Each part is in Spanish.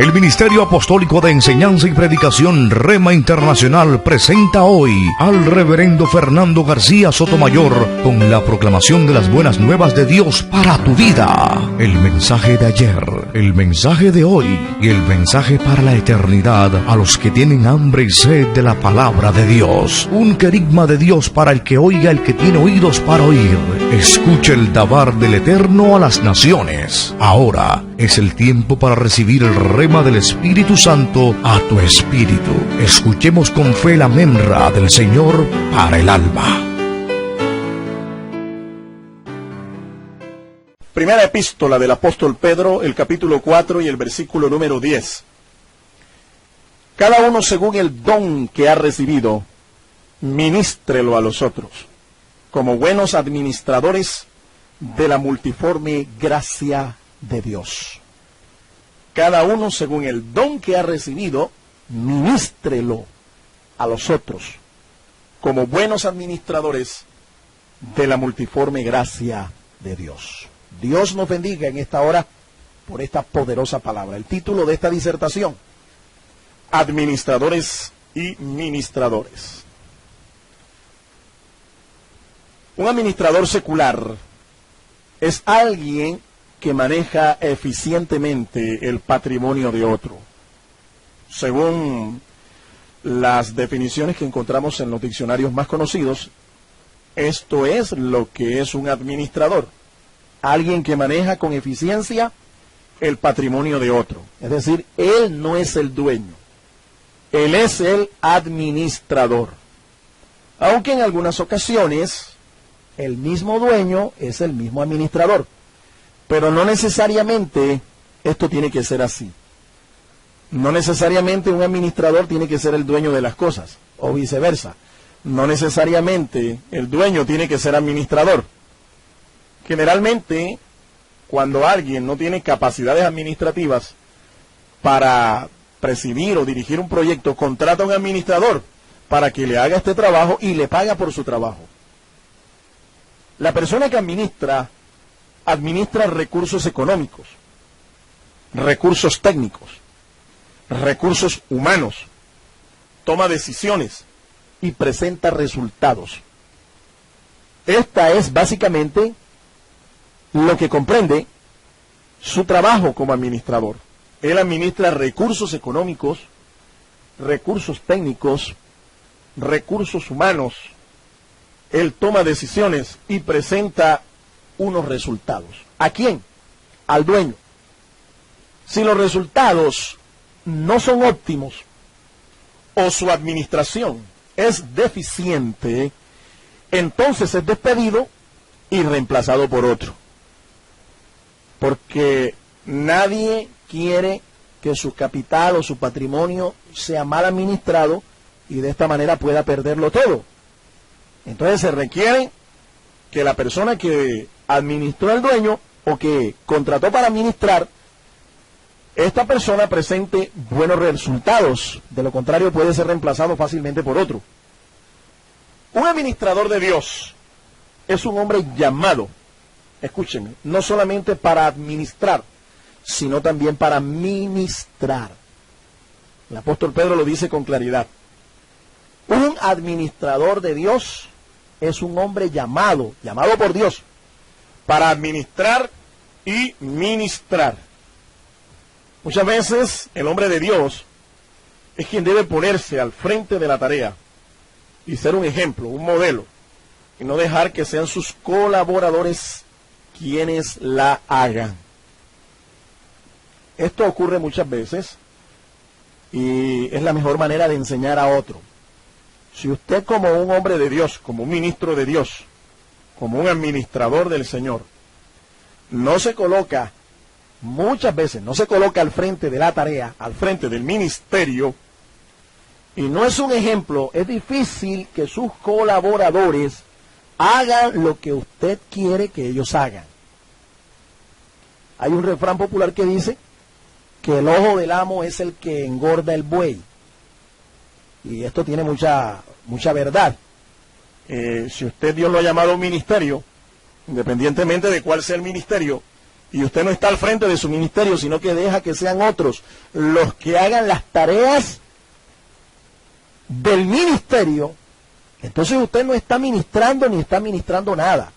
El Ministerio Apostólico de Enseñanza y Predicación Rema Internacional presenta hoy al Reverendo Fernando García Sotomayor con la proclamación de las buenas nuevas de Dios para tu vida. El mensaje de ayer, el mensaje de hoy y el mensaje para la eternidad a los que tienen hambre y sed de la palabra de Dios. Un querigma de Dios para el que oiga, el que tiene oídos para oír. Escuche el dabar del Eterno a las naciones. Ahora es el tiempo para recibir el rema del Espíritu Santo a tu espíritu. Escuchemos con fe la memra del Señor para el alma. Primera epístola del apóstol Pedro, el capítulo 4 y el versículo número 10. Cada uno según el don que ha recibido, ministrelo a los otros, como buenos administradores de la multiforme gracia de Dios. Cada uno según el don que ha recibido, ministrelo a los otros, como buenos administradores de la multiforme gracia de Dios. Dios nos bendiga en esta hora por esta poderosa palabra. El título de esta disertación: Administradores y Ministradores. Un administrador secular es alguien que maneja eficientemente el patrimonio de otro. Según las definiciones que encontramos en los diccionarios más conocidos, esto es lo que es un administrador: alguien que maneja con eficiencia el patrimonio de otro. Es decir, él no es el dueño, él es el administrador. Aunque en algunas ocasiones el mismo dueño es el mismo administrador. Pero no necesariamente esto tiene que ser así. No necesariamente un administrador tiene que ser el dueño de las cosas, o viceversa. No necesariamente el dueño tiene que ser administrador. Generalmente, cuando alguien no tiene capacidades administrativas para presidir o dirigir un proyecto, contrata a un administrador para que le haga este trabajo y le paga por su trabajo. La persona que administra recursos económicos, recursos técnicos, recursos humanos, toma decisiones y presenta resultados. Esta es básicamente lo que comprende su trabajo como administrador. Él administra recursos económicos, recursos técnicos, recursos humanos. Él toma decisiones y presenta unos resultados. ¿A quién? Al dueño. Si los resultados no son óptimos o su administración es deficiente, entonces es despedido y reemplazado por otro. Porque nadie quiere que su capital o su patrimonio sea mal administrado y de esta manera pueda perderlo todo. Entonces se requiere que la persona que administró al dueño o que contrató para administrar, esta persona presente buenos resultados. De lo contrario puede ser reemplazado fácilmente por otro. Un administrador de Dios es un hombre llamado, escúchenme, no solamente para administrar, sino también para ministrar. El apóstol Pedro lo dice con claridad. Un administrador de Dios es un hombre llamado por Dios para administrar y ministrar. Muchas veces el hombre de Dios es quien debe ponerse al frente de la tarea y ser un ejemplo, un modelo, y no dejar que sean sus colaboradores quienes la hagan. Esto ocurre muchas veces y es la mejor manera de enseñar a otro. Si usted, como un hombre de Dios, como un ministro de Dios, como un administrador del Señor, no se coloca, muchas veces no se coloca al frente de la tarea, al frente del ministerio, y no es un ejemplo, es difícil que sus colaboradores hagan lo que usted quiere que ellos hagan. Hay un refrán popular que dice que el ojo del amo es el que engorda el buey. Y esto tiene mucha verdad. Si usted Dios lo ha llamado a un ministerio, independientemente de cuál sea el ministerio, y usted no está al frente de su ministerio, sino que deja que sean otros los que hagan las tareas del ministerio, entonces usted no está ministrando ni está ministrando nada.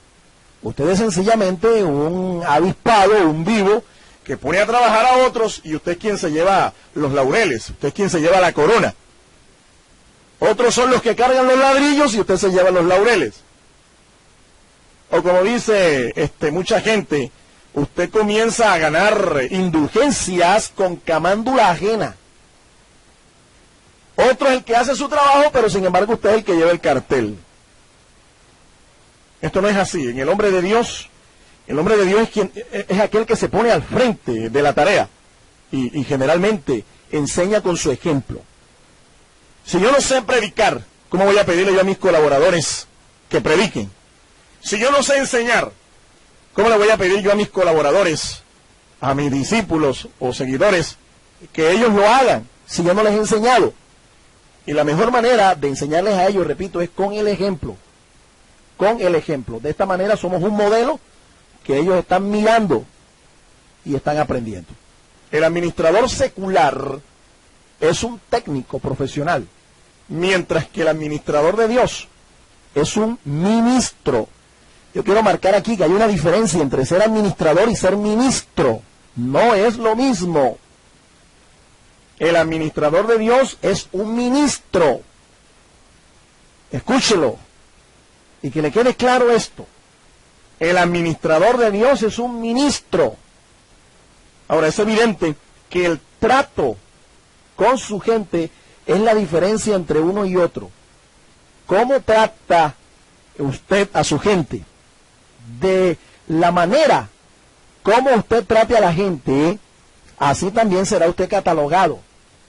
Usted es sencillamente un avispado, un vivo, que pone a trabajar a otros y usted es quien se lleva los laureles, usted es quien se lleva la corona. Otros son los que cargan los ladrillos y usted se lleva los laureles. O como dice mucha gente, usted comienza a ganar indulgencias con camándula ajena. Otro es el que hace su trabajo, pero sin embargo usted es el que lleva el cartel. Esto no es así. En el hombre de Dios es aquel que se pone al frente de la tarea y generalmente enseña con su ejemplo. Si yo no sé predicar, ¿cómo voy a pedirle yo a mis colaboradores que prediquen? Si yo no sé enseñar, ¿cómo le voy a pedir yo a mis colaboradores, a mis discípulos o seguidores, que ellos lo hagan si yo no les he enseñado? Y la mejor manera de enseñarles a ellos, repito, es con el ejemplo. Con el ejemplo. De esta manera somos un modelo que ellos están mirando y están aprendiendo. El administrador secular es un técnico profesional, mientras que el administrador de Dios es un ministro. Yo quiero marcar aquí que hay una diferencia entre ser administrador y ser ministro. No es lo mismo. El administrador de Dios es un ministro. Escúchelo. Y que le quede claro esto. El administrador de Dios es un ministro. Ahora, es evidente que el trato con su gente es la diferencia entre uno y otro. ¿Cómo trata usted a su gente? De la manera como usted trate a la gente, así también será usted catalogado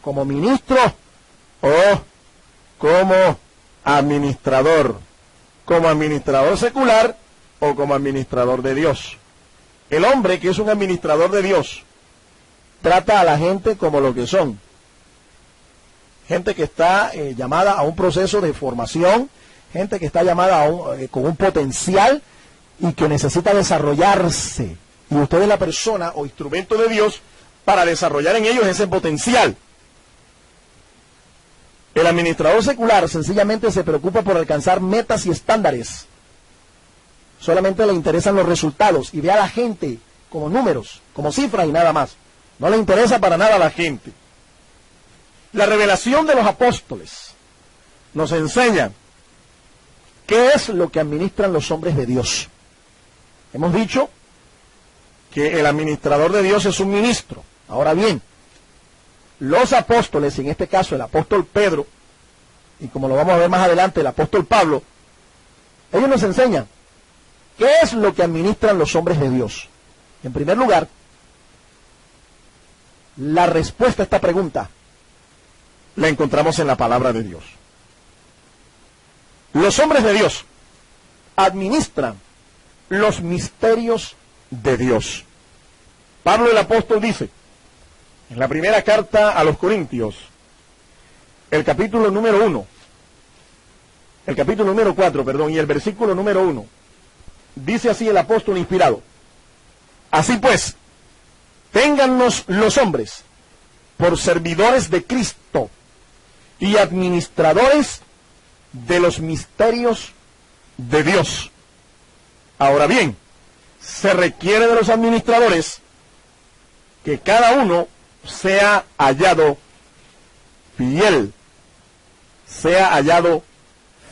como ministro o como administrador secular o como administrador de Dios. El hombre que es un administrador de Dios trata a la gente como lo que son. Gente que está llamada a un proceso de formación, gente que está llamada con un potencial y que necesita desarrollarse. Y usted es la persona o instrumento de Dios para desarrollar en ellos ese potencial. El administrador secular sencillamente se preocupa por alcanzar metas y estándares. Solamente le interesan los resultados y ve a la gente como números, como cifras y nada más. No le interesa para nada a la gente. La revelación de los apóstoles nos enseña qué es lo que administran los hombres de Dios. Hemos dicho que el administrador de Dios es un ministro. Ahora bien, los apóstoles, en este caso el apóstol Pedro, y como lo vamos a ver más adelante, el apóstol Pablo, ellos nos enseñan qué es lo que administran los hombres de Dios. En primer lugar, la respuesta a esta pregunta la encontramos en la palabra de Dios. Los hombres de Dios administran los misterios de Dios. Pablo el apóstol dice, en la primera carta a los Corintios, el capítulo número 4, y el versículo número 1, dice así el apóstol inspirado: así pues, téngannos los hombres por servidores de Cristo y administradores de los misterios de Dios. Ahora bien, se requiere de los administradores que cada uno sea hallado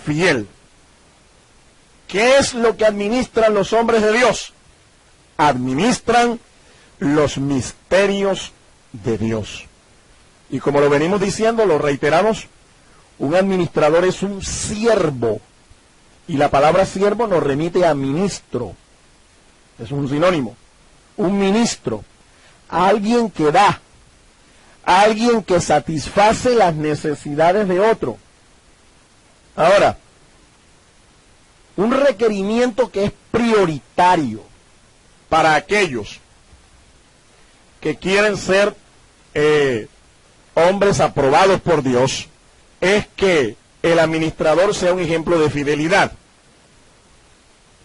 fiel. ¿Qué es lo que administran los hombres de Dios? Administran los misterios de Dios. Y como lo venimos diciendo, lo reiteramos, un administrador es un siervo. Y la palabra siervo nos remite a ministro. Es un sinónimo. Un ministro. Alguien que da. Alguien que satisface las necesidades de otro. Ahora, un requerimiento que es prioritario para aquellos que quieren ser hombres aprobados por Dios es que el administrador sea un ejemplo de fidelidad.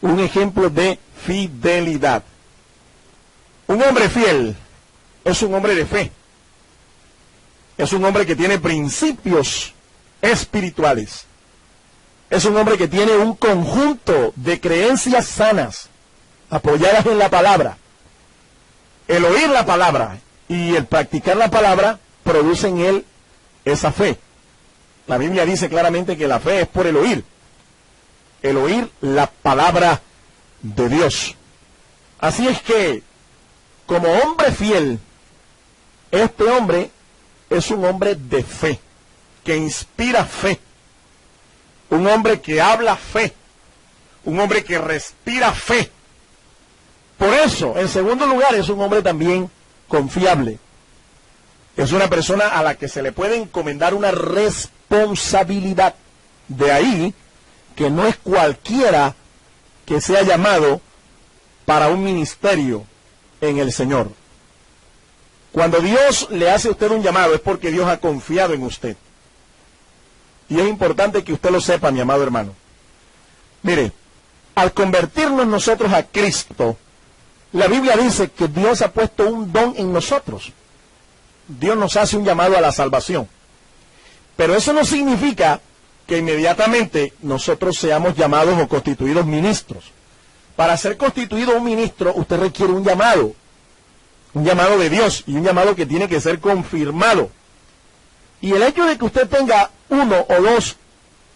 Un ejemplo de fidelidad. Un hombre fiel es un hombre de fe. Es un hombre que tiene principios espirituales. Es un hombre que tiene un conjunto de creencias sanas, apoyadas en la palabra. El oír la palabra y el practicar la palabra produce en él esa fe. La Biblia dice claramente que la fe es por el oír la palabra de Dios. Así es que, como hombre fiel, este hombre es un hombre de fe, que inspira fe, un hombre que habla fe, un hombre que respira fe. Por eso, en segundo lugar, es un hombre también confiable. Es una persona a la que se le puede encomendar una responsabilidad. De ahí que no es cualquiera que sea llamado para un ministerio en el Señor. Cuando Dios le hace a usted un llamado es porque Dios ha confiado en usted. Y es importante que usted lo sepa, mi amado hermano. Mire, al convertirnos nosotros a Cristo, la Biblia dice que Dios ha puesto un don en nosotros. Dios nos hace un llamado a la salvación. Pero eso no significa que inmediatamente nosotros seamos llamados o constituidos ministros. Para ser constituido un ministro, usted requiere un llamado de Dios, y un llamado que tiene que ser confirmado. Y el hecho de que usted tenga uno o dos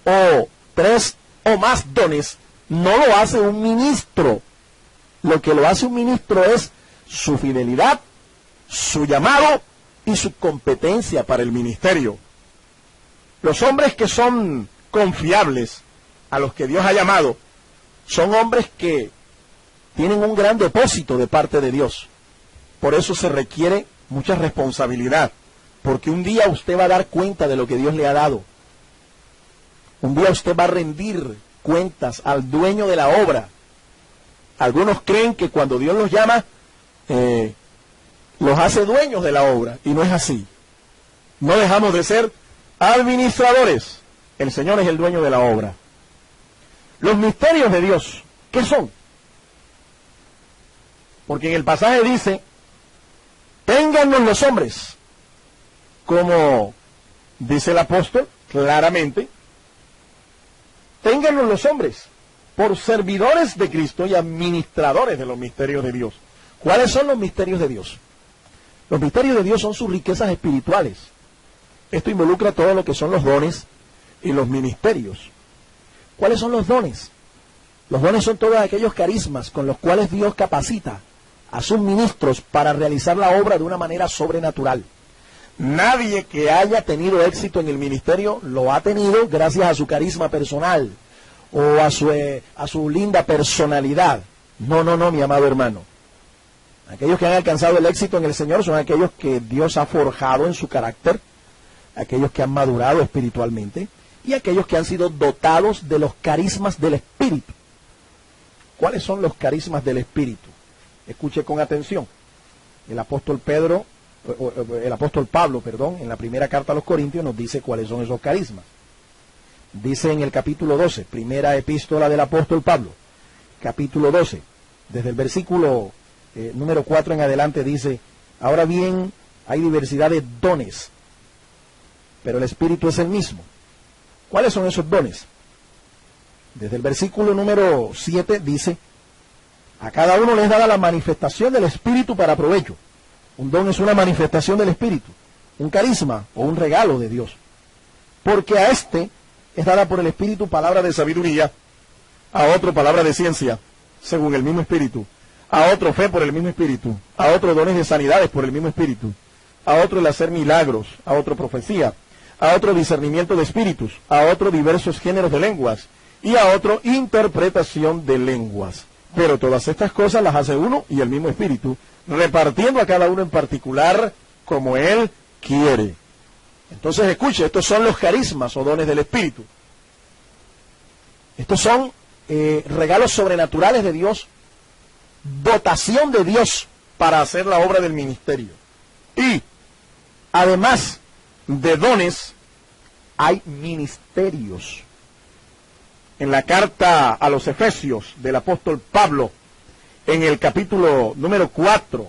o tres o más dones, no lo hace un ministro. Lo que lo hace un ministro es su fidelidad, su llamado y su competencia para el ministerio. Los hombres que son confiables, a los que Dios ha llamado, son hombres que tienen un gran depósito de parte de Dios. Por eso se requiere mucha responsabilidad, porque un día usted va a dar cuenta de lo que Dios le ha dado. Un día usted va a rendir cuentas al dueño de la obra. Algunos creen que cuando Dios los llama, los hace dueños de la obra, y no es así. No dejamos de ser administradores. El Señor es el dueño de la obra. Los misterios de Dios, ¿qué son? Porque en el pasaje dice, téngannos los hombres, como dice el apóstol claramente, téngannos los hombres por servidores de Cristo y administradores de los misterios de Dios. ¿Cuáles son los misterios de Dios? Los misterios de Dios son sus riquezas espirituales. Esto involucra todo lo que son los dones y los ministerios. ¿Cuáles son los dones? Los dones son todos aquellos carismas con los cuales Dios capacita a sus ministros para realizar la obra de una manera sobrenatural. Nadie que haya tenido éxito en el ministerio lo ha tenido gracias a su carisma personal o a su linda personalidad. No, mi amado hermano. Aquellos que han alcanzado el éxito en el Señor son aquellos que Dios ha forjado en su carácter, aquellos que han madurado espiritualmente y aquellos que han sido dotados de los carismas del Espíritu. ¿Cuáles son los carismas del Espíritu? Escuche con atención. El apóstol Pablo, en la primera carta a los Corintios nos dice cuáles son esos carismas. Dice en el capítulo 12, primera epístola del apóstol Pablo, capítulo 12, desde el versículo número 4 en adelante dice, ahora bien, hay diversidad de dones, pero el Espíritu es el mismo. ¿Cuáles son esos dones? Desde el versículo número 7 dice, a cada uno les dada la manifestación del Espíritu para provecho. Un don es una manifestación del Espíritu, un carisma o un regalo de Dios. Porque a este es dada por el Espíritu palabra de sabiduría, a otro palabra de ciencia, según el mismo Espíritu, a otro fe por el mismo Espíritu, a otro dones de sanidades por el mismo Espíritu, a otro el hacer milagros, a otro profecía, a otro discernimiento de espíritus, a otro diversos géneros de lenguas, y a otro interpretación de lenguas. Pero todas estas cosas las hace uno y el mismo Espíritu, repartiendo a cada uno en particular como Él quiere. Entonces escuche, estos son los carismas o dones del Espíritu. Estos son regalos sobrenaturales de Dios, dotación de Dios para hacer la obra del ministerio. Y además de dones, hay ministerios. En la carta a los Efesios del apóstol Pablo, en el capítulo número 4,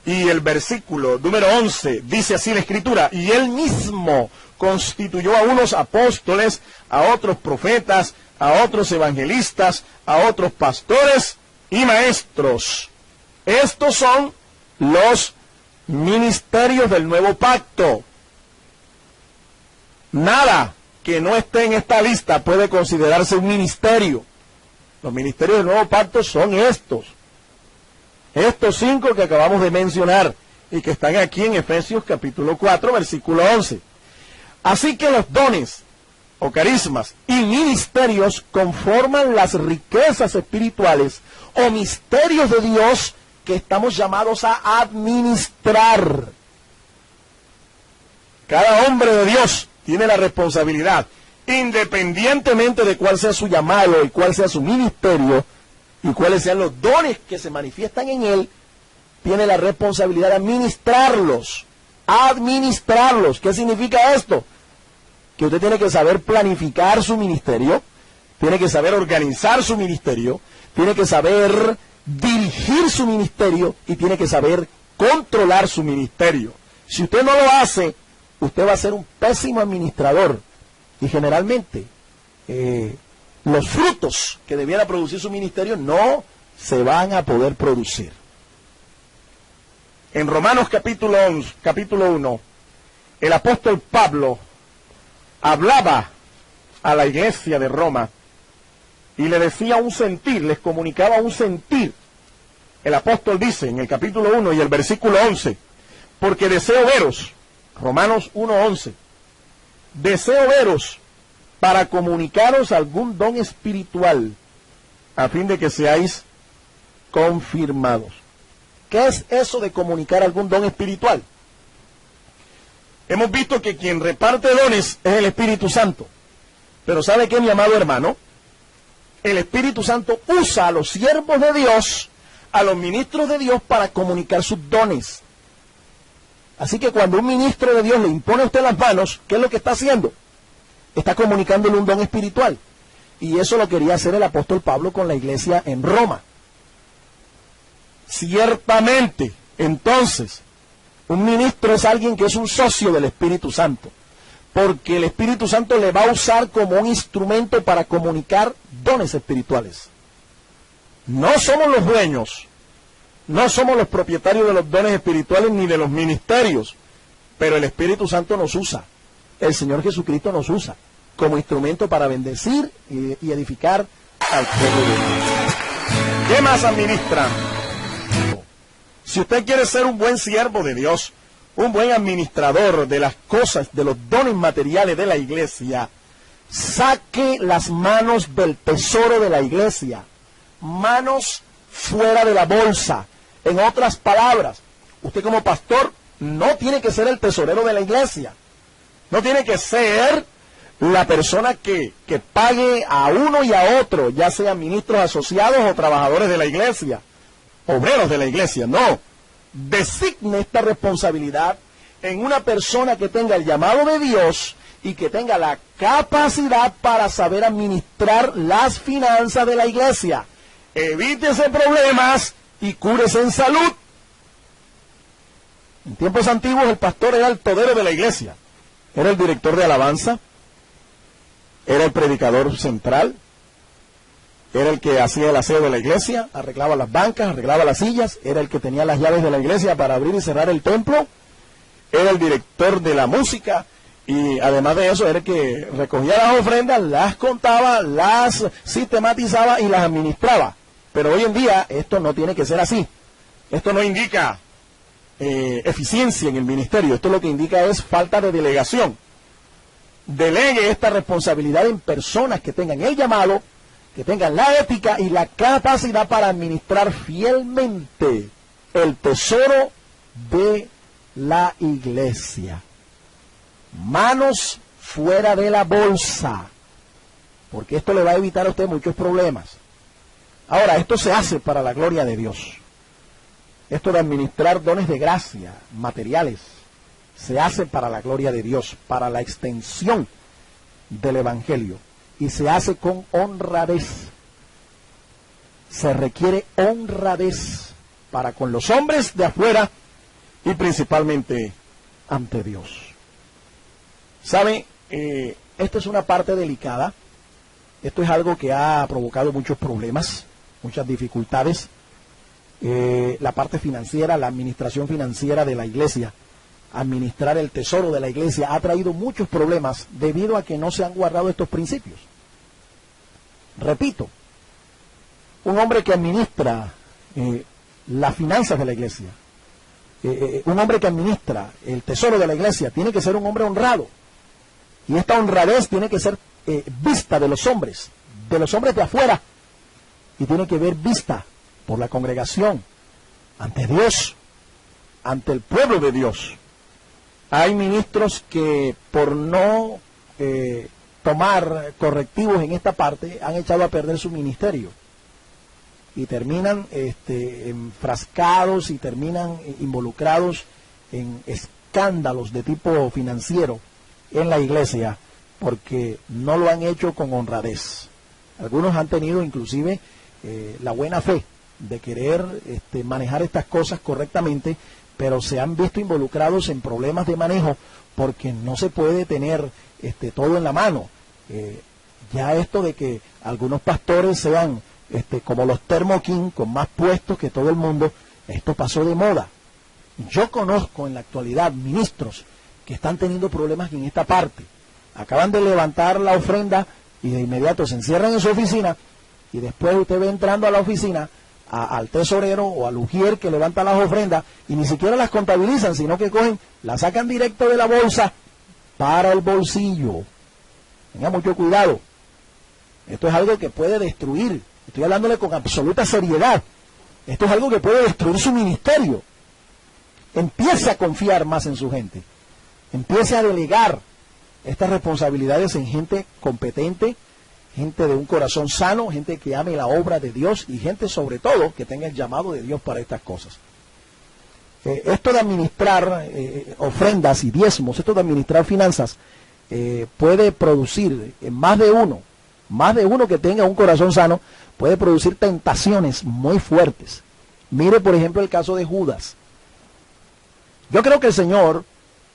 y el versículo número 11, dice así la Escritura: y él mismo constituyó a unos apóstoles, a otros profetas, a otros evangelistas, a otros pastores y maestros. Estos son los ministerios del nuevo pacto. Nada que no esté en esta lista puede considerarse un ministerio. Los ministerios del nuevo pacto son estos 5 que acabamos de mencionar y que están aquí en Efesios capítulo 4, versículo 11. Así que los dones o carismas y ministerios conforman las riquezas espirituales o misterios de Dios que estamos llamados a administrar. Cada hombre de Dios tiene la responsabilidad, independientemente de cuál sea su llamado y cuál sea su ministerio y cuáles sean los dones que se manifiestan en él, tiene la responsabilidad de administrarlos. Administrarlos. ¿Qué significa esto? Que usted tiene que saber planificar su ministerio, tiene que saber organizar su ministerio, tiene que saber dirigir su ministerio y tiene que saber controlar su ministerio. Si usted no lo hace, usted va a ser un pésimo administrador y generalmente los frutos que debiera producir su ministerio no se van a poder producir. En Romanos capítulo 1, el apóstol Pablo hablaba a la iglesia de Roma y le decía un sentir, les comunicaba un sentir. El apóstol dice en el capítulo 1 y el versículo 11, porque deseo veros, Romanos 1:11, deseo veros para comunicaros algún don espiritual, a fin de que seáis confirmados. ¿Qué es eso de comunicar algún don espiritual? Hemos visto que quien reparte dones es el Espíritu Santo. Pero ¿sabe qué, mi amado hermano? El Espíritu Santo usa a los siervos de Dios, a los ministros de Dios, para comunicar sus dones. Así que cuando un ministro de Dios le impone a usted las manos, ¿qué es lo que está haciendo? Está comunicándole un don espiritual. Y eso lo quería hacer el apóstol Pablo con la iglesia en Roma. Ciertamente, entonces, un ministro es alguien que es un socio del Espíritu Santo, porque el Espíritu Santo le va a usar como un instrumento para comunicar dones espirituales. No somos los dueños, no somos los propietarios de los dones espirituales ni de los ministerios, pero el Espíritu Santo nos usa, el Señor Jesucristo nos usa como instrumento para bendecir y edificar al pueblo de Dios. ¿Qué más administran? Si usted quiere ser un buen siervo de Dios, un buen administrador de las cosas, de los dones materiales de la iglesia, saque las manos del tesoro de la iglesia, manos fuera de la bolsa. En otras palabras, usted como pastor no tiene que ser el tesorero de la iglesia, no tiene que ser la persona que pague a uno y a otro, ya sean ministros asociados o trabajadores de la iglesia, obreros de la iglesia. No, designe esta responsabilidad en una persona que tenga el llamado de Dios y que tenga la capacidad para saber administrar las finanzas de la iglesia. Evítese problemas y cúrese en salud. En tiempos antiguos el pastor era el todero de la iglesia, era el director de alabanza, era el predicador central, era el que hacía el aseo de la iglesia, arreglaba las bancas, arreglaba las sillas, era el que tenía las llaves de la iglesia para abrir y cerrar el templo, era el director de la música, y además de eso era el que recogía las ofrendas, las contaba, las sistematizaba y las administraba. Pero hoy en día esto no tiene que ser así. Esto no indica eficiencia en el ministerio, esto lo que indica es falta de delegación. Delegue esta responsabilidad en personas que tengan el llamado, que tengan la ética y la capacidad para administrar fielmente el tesoro de la iglesia. Manos fuera de la bolsa, porque esto le va a evitar a usted muchos problemas. Ahora, esto se hace para la gloria de Dios. Esto de administrar dones de gracia, materiales, se hace para la gloria de Dios, para la extensión del Evangelio. Y se hace con honradez. Se requiere honradez para con los hombres de afuera y principalmente ante Dios. ¿Sabe? Esta es una parte delicada. Esto es algo que ha provocado muchos problemas, muchas dificultades. La parte financiera, la administración financiera de la iglesia, administrar el tesoro de la iglesia ha traído muchos problemas debido a que no se han guardado estos principios. Repito, un hombre que administra las finanzas de la iglesia, un hombre que administra el tesoro de la iglesia, tiene que ser un hombre honrado. Y esta honradez tiene que ser vista de los hombres de afuera, y tiene que ver vista por la congregación, ante Dios, ante el pueblo de Dios. Hay ministros que por no tomar correctivos en esta parte han echado a perder su ministerio y terminan enfrascados y terminan involucrados en escándalos de tipo financiero en la iglesia porque no lo han hecho con honradez. Algunos han tenido inclusive la buena fe de querer manejar estas cosas correctamente, pero se han visto involucrados en problemas de manejo porque no se puede tener todo en la mano. Ya esto de que algunos pastores sean como los Thermo King, con más puestos que todo el mundo, esto pasó de moda. Yo conozco en la actualidad ministros que están teniendo problemas en esta parte. Acaban de levantar la ofrenda y de inmediato se encierran en su oficina, y después usted ve entrando a la oficina al tesorero o al ujier que levanta las ofrendas y ni siquiera las contabilizan, sino que cogen, las sacan directo de la bolsa para el bolsillo. Tenga mucho cuidado. Esto es algo que puede destruir. Estoy hablándole con absoluta seriedad. Esto es algo que puede destruir su ministerio. Empiece a confiar más en su gente. Empiece a delegar estas responsabilidades en gente competente, gente de un corazón sano, gente que ame la obra de Dios y gente sobre todo que tenga el llamado de Dios para estas cosas. Esto de administrar ofrendas y diezmos, esto de administrar finanzas, puede producir en más de uno que tenga un corazón sano, puede producir tentaciones muy fuertes. Mire por ejemplo el caso de Judas. Yo creo que el Señor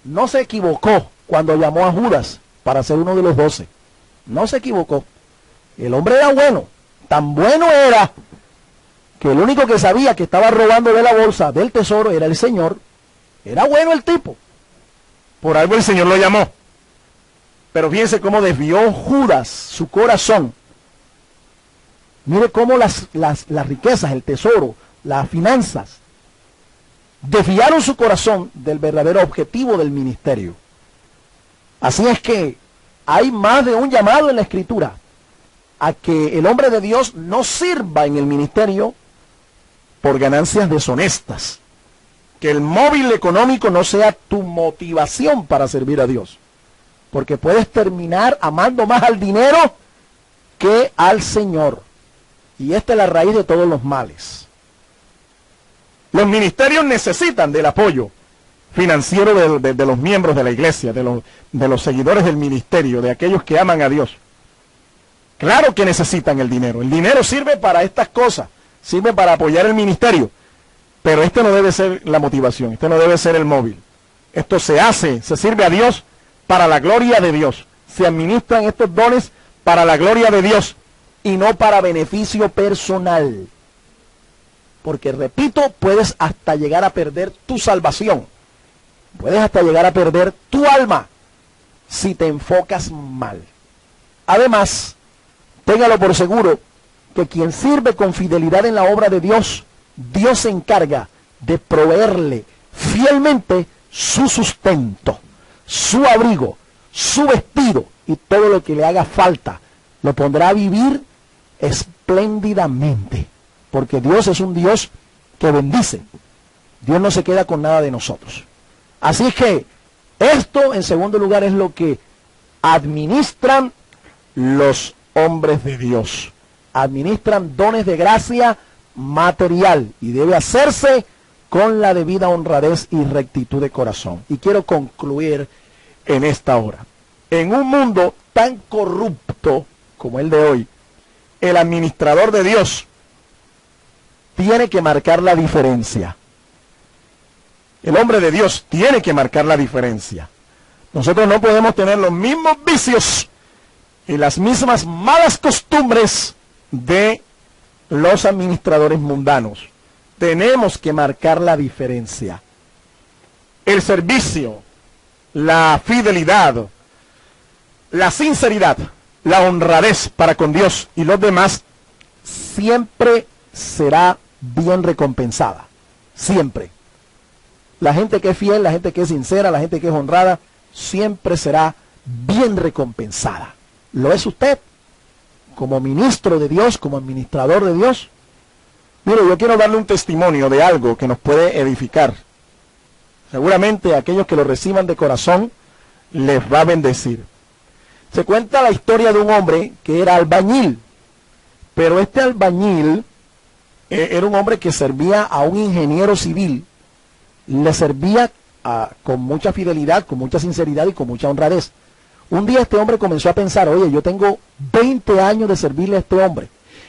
no se equivocó cuando llamó a Judas para ser uno de los 12. No se equivocó. El hombre era bueno. Tan bueno era que el único que sabía que estaba robando de la bolsa del tesoro era el Señor. Era bueno el tipo. Por algo el Señor lo llamó. Pero fíjense cómo desvió Judas su corazón. Mire cómo las riquezas, el tesoro, las finanzas, desviaron su corazón del verdadero objetivo del ministerio. Así es que hay más de un llamado en la Escritura a que el hombre de Dios no sirva en el ministerio por ganancias deshonestas. Que el móvil económico no sea tu motivación para servir a Dios. Porque puedes terminar amando más al dinero que al Señor. Y esta es la raíz de todos los males. Los ministerios necesitan del apoyo financiero de los miembros de la iglesia, de los seguidores del ministerio, de aquellos que aman a Dios. Claro que necesitan el dinero. El dinero sirve para estas cosas, sirve para apoyar el ministerio. Pero este no debe ser la motivación, este no debe ser el móvil. Esto se sirve a Dios para la gloria de Dios. Se administran estos dones para la gloria de Dios y no para beneficio personal. Porque, repito, puedes hasta llegar a perder tu salvación. Puedes hasta llegar a perder tu alma si te enfocas mal. Además, téngalo por seguro que quien sirve con fidelidad en la obra de Dios, Dios se encarga de proveerle fielmente su sustento, su abrigo, su vestido y todo lo que le haga falta. Lo pondrá a vivir espléndidamente. Porque Dios es un Dios que bendice. Dios no se queda con nada de nosotros. Así es que esto, en segundo lugar, es lo que administran los hombres de Dios. Administran dones de gracia material y debe hacerse con la debida honradez y rectitud de corazón. Y quiero concluir en esta hora. En un mundo tan corrupto como el de hoy, el administrador de Dios tiene que marcar la diferencia. El hombre de Dios tiene que marcar la diferencia. Nosotros no podemos tener los mismos vicios y las mismas malas costumbres de los administradores mundanos. Tenemos que marcar la diferencia. El servicio, la fidelidad, la sinceridad, la honradez para con Dios y los demás siempre será bien recompensada. Siempre. La gente que es fiel, la gente que es sincera, la gente que es honrada, siempre será bien recompensada. ¿Lo es usted? Como ministro de Dios, como administrador de Dios. Mire, yo quiero darle un testimonio de algo que nos puede edificar. Seguramente a aquellos que lo reciban de corazón les va a bendecir. Se cuenta la historia de un hombre que era albañil, pero este albañil era un hombre que servía a un ingeniero civil, le servía con mucha fidelidad, con mucha sinceridad y con mucha honradez. Un día este hombre comenzó a pensar, oye, yo tengo 20 años de servirle a este hombre,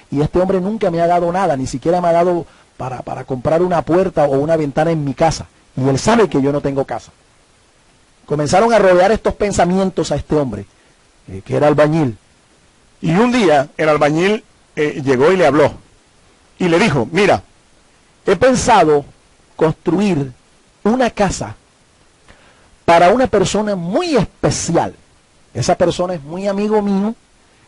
y este hombre nunca me ha dado nada, ni siquiera me ha dado para comprar una puerta o una ventana en mi casa, y él sabe que yo no tengo casa. Comenzaron a rodear estos pensamientos a este hombre, que era albañil. Y un día el albañil llegó y le habló, y le dijo, mira, he pensado construir una casa para una persona muy especial. Esa persona es muy amigo mío,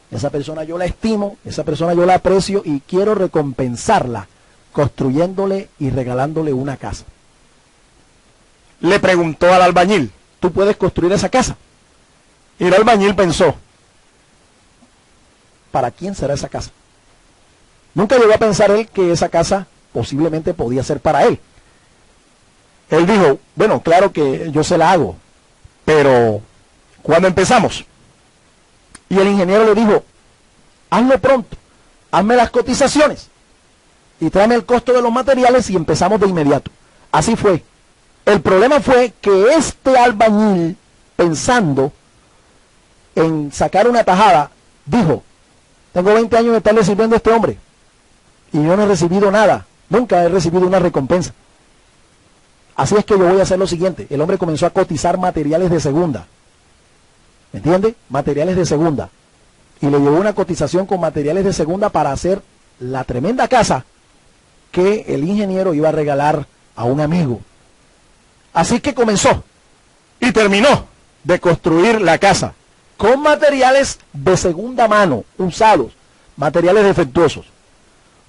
esa persona yo la estimo, esa persona yo la aprecio y quiero recompensarla construyéndole y regalándole una casa. Le preguntó al albañil, ¿tú puedes construir esa casa? Y el albañil pensó, ¿para quién será esa casa? Nunca llegó a pensar él que esa casa posiblemente podía ser para él. Él dijo, bueno, claro que yo se la hago, pero ¿cuándo empezamos? Y el ingeniero le dijo, hazlo pronto, hazme las cotizaciones y tráeme el costo de los materiales y empezamos de inmediato. Así fue. El problema fue que este albañil, pensando en sacar una tajada, dijo, tengo 20 años de estarle sirviendo a este hombre y yo no he recibido nada, nunca he recibido una recompensa. Así es que yo voy a hacer lo siguiente. El hombre comenzó a cotizar materiales de segunda. ¿Me entiende? Materiales de segunda. Y le llevó una cotización con materiales de segunda para hacer la tremenda casa que el ingeniero iba a regalar a un amigo. Así que comenzó y terminó de construir la casa con materiales de segunda mano, usados, materiales defectuosos.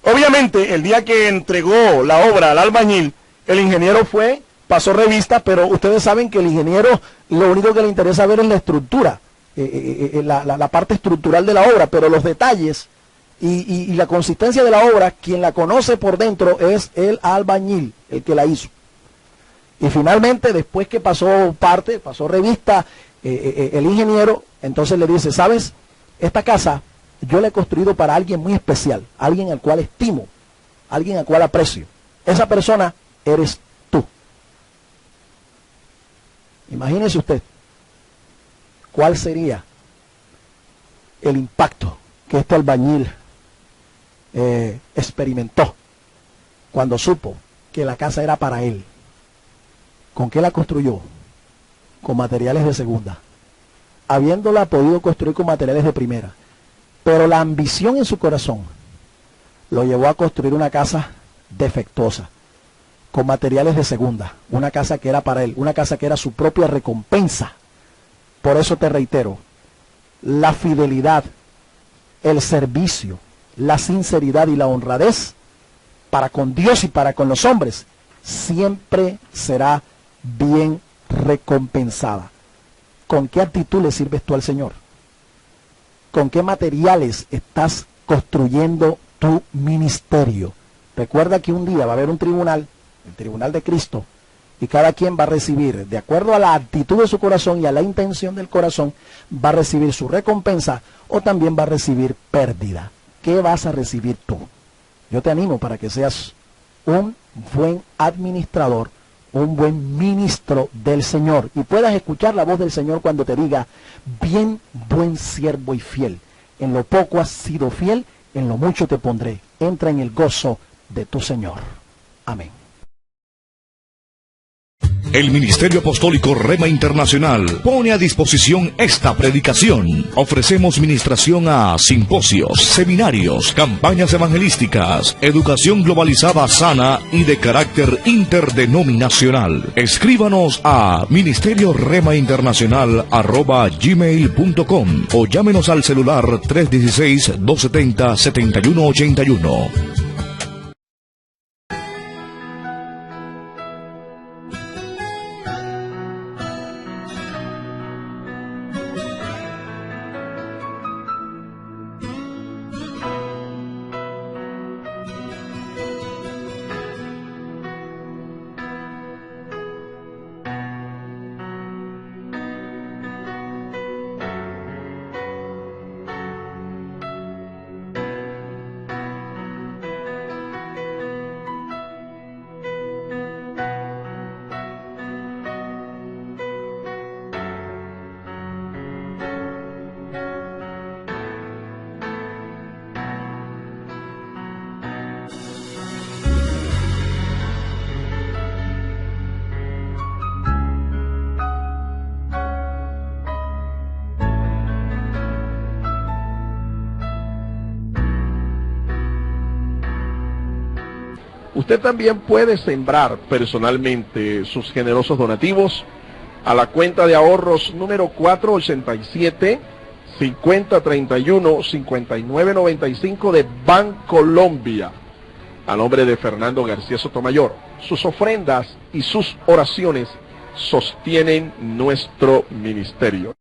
Obviamente, el día que entregó la obra al albañil, el ingeniero fue, pasó revista, pero ustedes saben que el ingeniero lo único que le interesa ver es la estructura, la parte estructural de la obra, pero los detalles y la consistencia de la obra, quien la conoce por dentro es el albañil, el que la hizo. Y finalmente, después que pasó revista, el ingeniero, entonces le dice, ¿sabes? Esta casa yo la he construido para alguien muy especial, alguien al cual estimo, alguien al cual aprecio. Esa persona eres tú. Imagínese usted cuál sería el impacto que este albañil experimentó cuando supo que la casa era para él. ¿Con qué la construyó? Con materiales de segunda, habiéndola podido construir con materiales de primera, pero la ambición en su corazón lo llevó a construir una casa defectuosa, con materiales de segunda, una casa que era para él, una casa que era su propia recompensa. Por eso te reitero, la fidelidad, el servicio, la sinceridad y la honradez para con Dios y para con los hombres siempre será bien recompensada. ¿Con qué actitud le sirves tú al Señor? ¿Con qué materiales estás construyendo tu ministerio? Recuerda que un día va a haber un tribunal, el tribunal de Cristo, y cada quien va a recibir, de acuerdo a la actitud de su corazón y a la intención del corazón, va a recibir su recompensa o también va a recibir pérdida. ¿Qué vas a recibir tú? Yo te animo para que seas un buen administrador, un buen ministro del Señor y puedas escuchar la voz del Señor cuando te diga, bien, buen siervo y fiel. En lo poco has sido fiel, en lo mucho te pondré. Entra en el gozo de tu Señor. Amén. El Ministerio Apostólico Rema Internacional pone a disposición esta predicación. Ofrecemos ministración a simposios, seminarios, campañas evangelísticas, educación globalizada sana y de carácter interdenominacional. Escríbanos a ministerioremainternacional@gmail.com o llámenos al celular 316-270-7181. Usted también puede sembrar personalmente sus generosos donativos a la cuenta de ahorros número 487-5031-5995 de Bancolombia, a nombre de Fernando García Sotomayor. Sus ofrendas y sus oraciones sostienen nuestro ministerio.